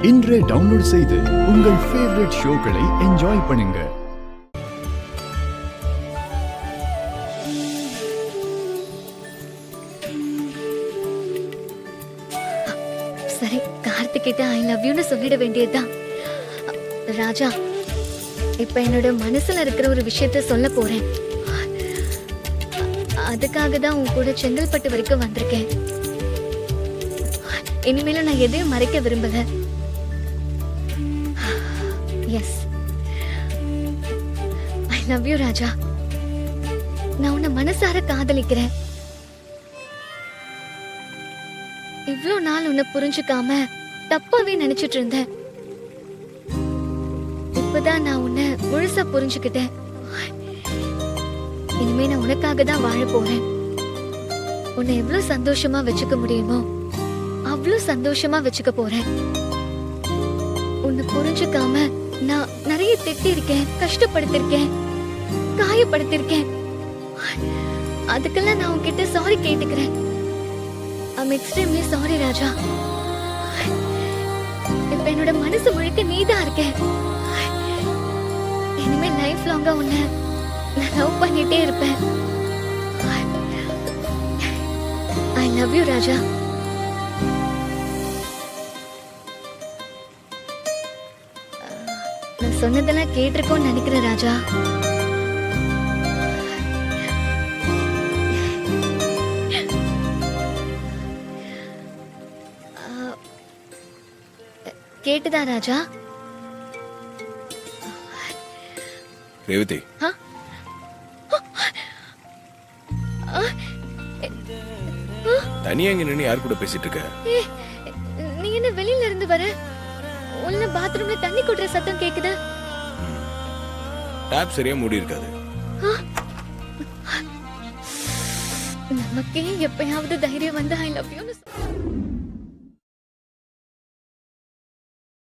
இன்றே டவுன்லோட் செய்து உங்கள் ஃபேவரட் ஷோக்களை என்ஜாய் பண்ணுங்க. சரி, கார்த்திகிட்ட ஐ லவ் யூன்னு சொல்லிட வேண்டியதுதான். ராஜா, இப்ப என்னோட மனசுல இருக்கிற ஒரு விஷயத்த சொல்ல போறேன். அதுக்காக தான் உன் கூட செங்கல்பட்டு வரைக்கும் வந்திருக்கேன். இனிமேல நான் எதையும் மறைக்க விரும்பல. எஸ், ஐ லவ் யூ ராஜா. நான் உன்னை மனசார காதலிக்கிறேன். இவ்ளோ நாள் உன்னை புரிஞ்சுக்காம தப்பாவே நினைச்சிட்டு இருந்தேன். இப்பதான் நான் உன்னை முழுசா புரிஞ்சுக்கிட்டேன். இனிமே நான் உனக்காக தான் வாழ போறேன். உன்னை எவ்வளவு சந்தோஷமா வச்சுக்க முடியுமோ அவ்வளவு சந்தோஷமா வச்சுக்க போறேன். உன்னை புரிஞ்சுக்காம நான் நிறைய திட்டிருக்கேன், கஷ்டப்படுத்திருக்கேன், காயப்படுத்திருக்கேன். அதுக்கெல்லாம் நான் உன்கிட்ட சாரி கேட்டுக்கிறேன். I'm extremely sorry ராஜா. இப்ப என்னோட மனசு முழுக்க நீதான் இருக்க. இனிமே லைஃப் லாங்கா உன்னை நான் லவ் பண்ணிட்டே இருப்பேன். I love you ராஜா. நான் சொன்னதெல்லாம் கேட்டிருக்கோன்னு நினைக்கிறேன் ராஜா. கேட்டுதா ராஜா? ரேவதி, தனியா இங்க நின்னு யார் கூட பேசிட்டு இருக்க? நீ என்ன வெளியில இருந்து வர? உள்ள பாத்ரூம்ல தண்ணி கொட்டுற சத்தம் கேக்குது. டாப் சரியா மூடி இருக்காது. நமக்கே எப்பயாவது தைரியம் வந்து ஐ லவ் யூ